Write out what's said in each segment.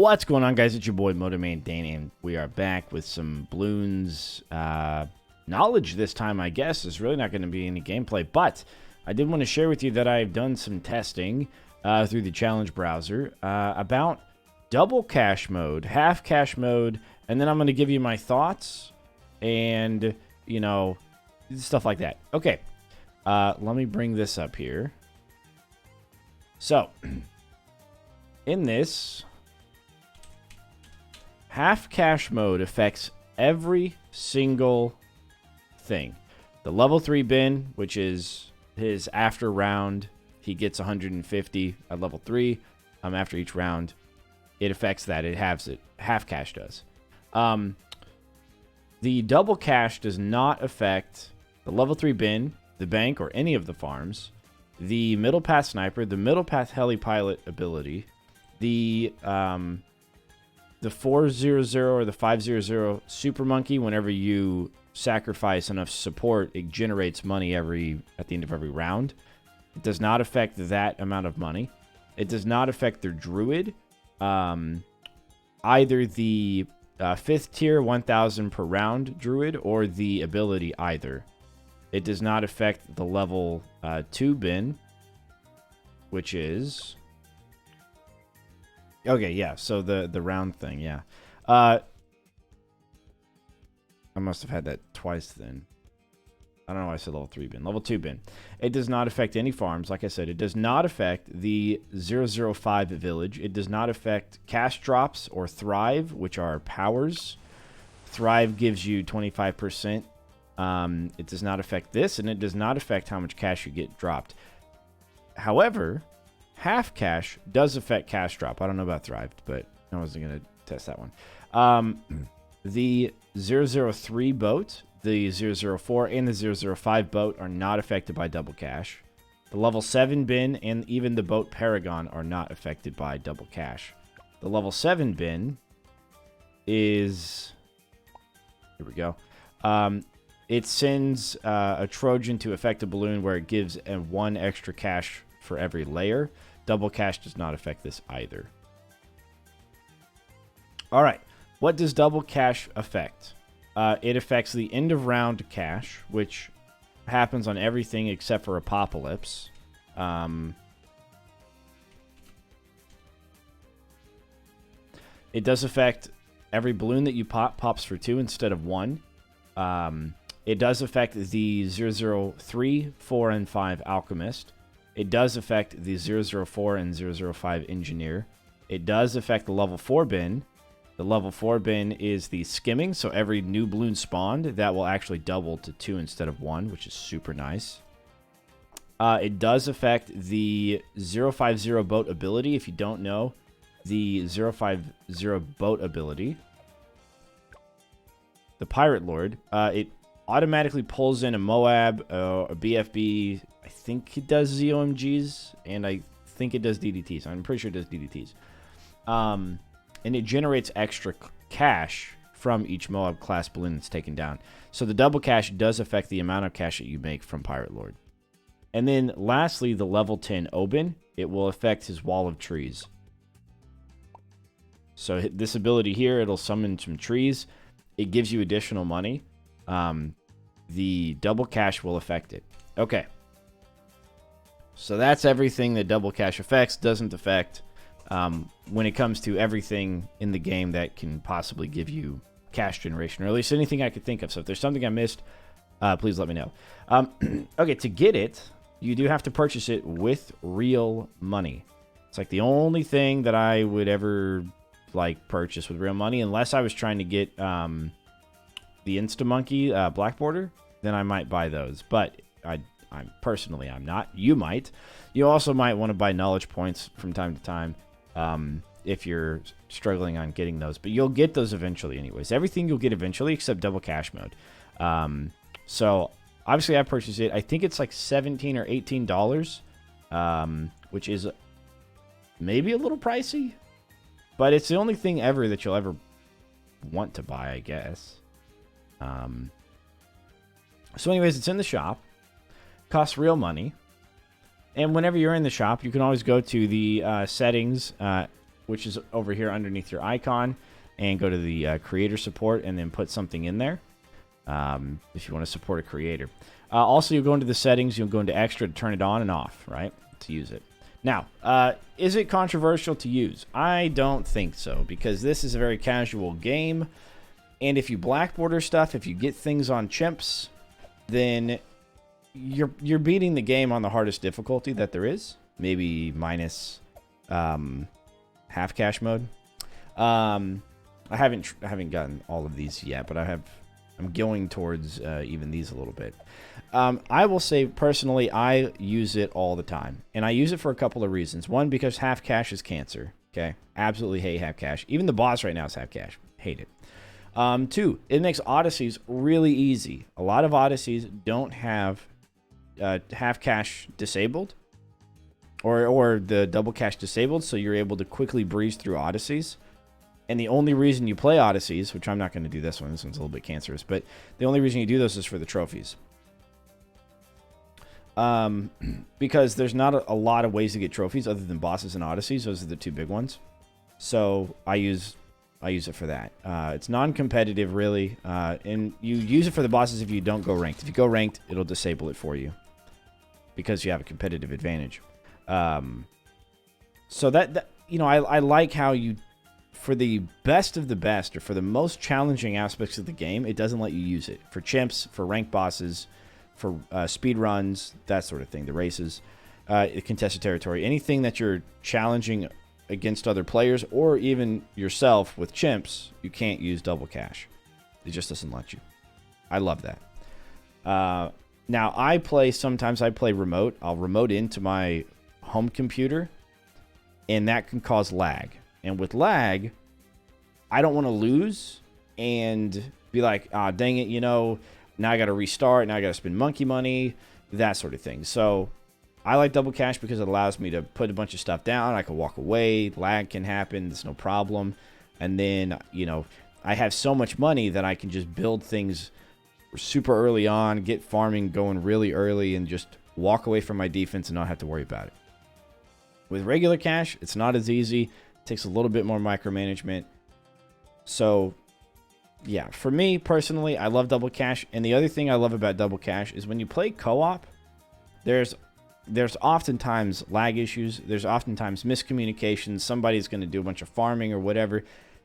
What's going on, guys? It's your boy MotoManDan, and we are back with some Bloons knowledge this time, I guess. There's really not going to be any gameplay, but I did want to share with you that I've done some testing through the challenge browser about double cash mode, half cash mode, and then I'm going to give you my thoughts and, you know, stuff like that. Okay, let me bring this up here. So, in this, half cash mode affects every single thing. The level 3 bin, which is his after round, he gets 150 at level 3 after each round. It affects that. It halves it. Half cash does. The double cash does not affect the level 3 bin, the bank, or any of the farms. The middle path sniper, the middle path heli pilot ability, the 400 or the 500 super monkey. Whenever you sacrifice enough support, it generates money at the end of every round. It does not affect that amount of money. It does not affect their druid, either the 5th tier 1000 per round druid or the ability either. It does not affect the level 2 bin, which is... Okay, yeah, so the round thing, yeah. I must have had that twice then. I don't know why I said level 3 bin. Level 2 bin. It does not affect any farms. Like I said, it does not affect the 005 village. It does not affect cash drops or Thrive, which are powers. Thrive gives you 25%. It does not affect this, and it does not affect how much cash you get dropped. However, half cash does affect cash drop. I don't know about Thrive, but I wasn't going to test that one. The 003 boat, the 004, and the 005 boat are not affected by double cash. The level 7 bin and even the boat Paragon are not affected by double cash. The level 7 bin is... Here we go. It sends a Trojan to affect a balloon where it gives 1 extra cash for every layer. Double cash does not affect this either. All right. What does double cash affect? It affects the end of round cash, which happens on everything except for Apocalypse. It does affect every balloon that you pops for 2 instead of 1. It does affect the 003, 4, and 5 Alchemist. It does affect the 004 and 005 Engineer. It does affect the level 4 bin. The level 4 bin is the Skimming, so every new balloon spawned, that will actually double to 2 instead of 1, which is super nice. It does affect the 050 boat ability. If you don't know, the 050 boat ability, the Pirate Lord, it automatically pulls in a Moab, a BFB. I think it does ZOMGs, and I think it does DDTs. I'm pretty sure it does DDTs. And it generates extra cash from each Moab class balloon that's taken down. So the double cash does affect the amount of cash that you make from Pirate Lord. And then lastly, the level 10 Oben, it will affect his wall of trees. So this ability here, it'll summon some trees. It gives you additional money. The double cash will affect it. Okay. So that's everything that double cash affects. Doesn't affect when it comes to everything in the game that can possibly give you cash generation, or at least anything I could think of. So if there's something I missed, please let me know. Okay, to get it, you do have to purchase it with real money. It's like the only thing that I would ever like purchase with real money, unless I was trying to get the Instamonkey Black Border, then I might buy those. But I'm personally, I'm not. You might. You also might want to buy knowledge points from time to time if you're struggling on getting those. But you'll get those eventually anyways. Everything you'll get eventually except double cash mode. So obviously I purchased it. I think it's like $17 or $18, which is maybe a little pricey. But it's the only thing ever that you'll ever want to buy, I guess. So anyways, it's in the shop. Costs real money. And whenever you're in the shop, you can always go to the settings which is over here underneath your icon, and go to the creator support and then put something in there if you want to support a creator. Also, you'll go into the settings, you'll go into extra to turn it on and off, right, to use it. Now, is it controversial to use? I don't think so, because this is a very casual game, and if you black border stuff, if you get things on chimps, then you're beating the game on the hardest difficulty that there is, maybe minus half cash mode. I haven't gotten all of these yet, but I'm going towards even these a little bit. I will say, personally, I use it all the time. And I use it for a couple of reasons. One, because half cash is cancer. Okay? Absolutely hate half cash. Even the boss right now is half cash. Hate it. Two, it makes Odysseys really easy. A lot of Odysseys don't have half cash disabled. Or the double cash disabled, so you're able to quickly breeze through Odysseys. And the only reason you play Odysseys, which I'm not going to do this one. This one's a little bit cancerous. But the only reason you do those is for the trophies. Because there's not a lot of ways to get trophies other than bosses and Odysseys. Those are the two big ones. So I use it for that. It's non-competitive, really. And you use it for the bosses if you don't go ranked. If you go ranked, it'll disable it for you. Because you have a competitive advantage. So that you know, I like how you... For the best of the best, or for the most challenging aspects of the game, it doesn't let you use it. For chimps, for ranked bosses, for speed runs, that sort of thing, the races, contested territory, anything that you're challenging against other players, or even yourself with chimps, you can't use double cash. It just doesn't let you. I love that. Now, sometimes I play remote. I'll remote into my home computer, and that can cause lag. And with lag, I don't want to lose and be like, ah, dang it, you know, now I got to restart, now I got to spend monkey money, that sort of thing. So I like double cash because it allows me to put a bunch of stuff down. I can walk away, lag can happen, there's no problem. And then, you know, I have so much money that I can just build things super early on, get farming going really early, and just walk away from my defense and not have to worry about it. With regular cash, it's not as easy. Takes a little bit more micromanagement. So, yeah, for me personally, I love double cash. And the other thing I love about double cash is when you play co-op, there's oftentimes lag issues. There's oftentimes miscommunications. Somebody's going to do a bunch of farming or whatever.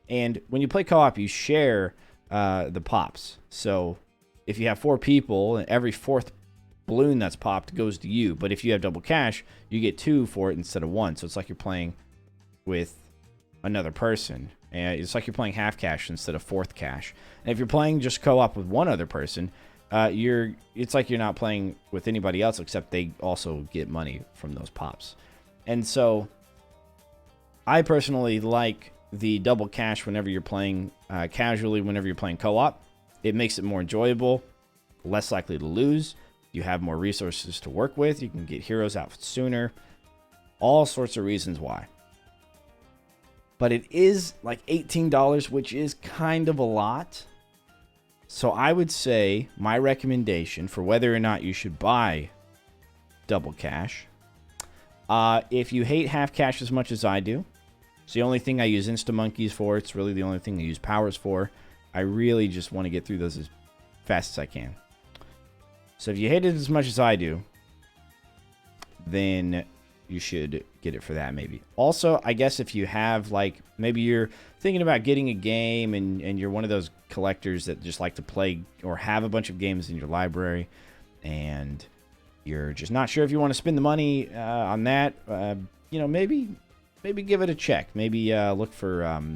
And when you play co-op, you share the pops. So if you have 4 people, and every 4th balloon that's popped goes to you. But if you have double cash, you get 2 for it instead of 1. So it's like you're playing with another person, and it's like you're playing half cash instead of 4th cash. And if you're playing just co-op with one other person, it's like you're not playing with anybody else, except they also get money from those pops. And so I personally like the double cash whenever you're playing casually, whenever you're playing co-op. It makes it more enjoyable, less likely to lose. You have more resources to work with. You can get heroes out sooner. All sorts of reasons why. But it is like $18, which is kind of a lot. So I would say my recommendation for whether or not you should buy double cash, if you hate half cash as much as I do, it's the only thing I use Insta-Monkeys for. It's really the only thing I use powers for. I really just want to get through those as fast as I can. So if you hate it as much as I do, then you should get it for that, maybe. Also, I guess if you have, like, maybe you're thinking about getting a game and you're one of those collectors that just like to play or have a bunch of games in your library, and you're just not sure if you want to spend the money on that, you know, maybe give it a check. Maybe look for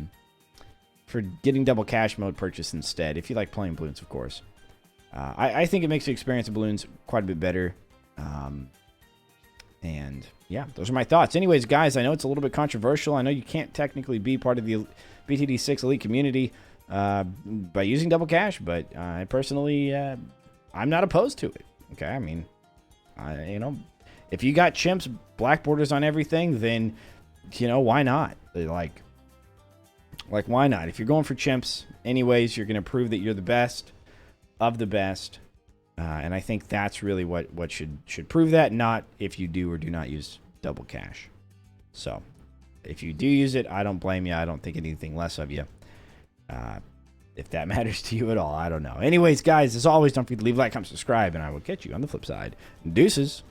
getting double cash mode purchase instead, if you like playing Bloons, of course. I think it makes the experience of Bloons quite a bit better. And yeah, those are my thoughts. Anyways, guys, I know it's a little bit controversial. I know you can't technically be part of the BTD6 Elite community by using double cash, but I personally, I'm not opposed to it. Okay, I mean, you know, if you got chimps, black borders on everything, then, you know, why not? Like, why not? If you're going for chimps, anyways, you're going to prove that you're the best of the best. And I think that's really what should prove that, not if you do or do not use double cash. So, If you do use it, I don't blame you. I don't think anything less of you. If that matters to you at all, I don't know. Anyways, guys, as always, don't forget to leave a like, comment, subscribe, and I will catch you on the flip side. Deuces.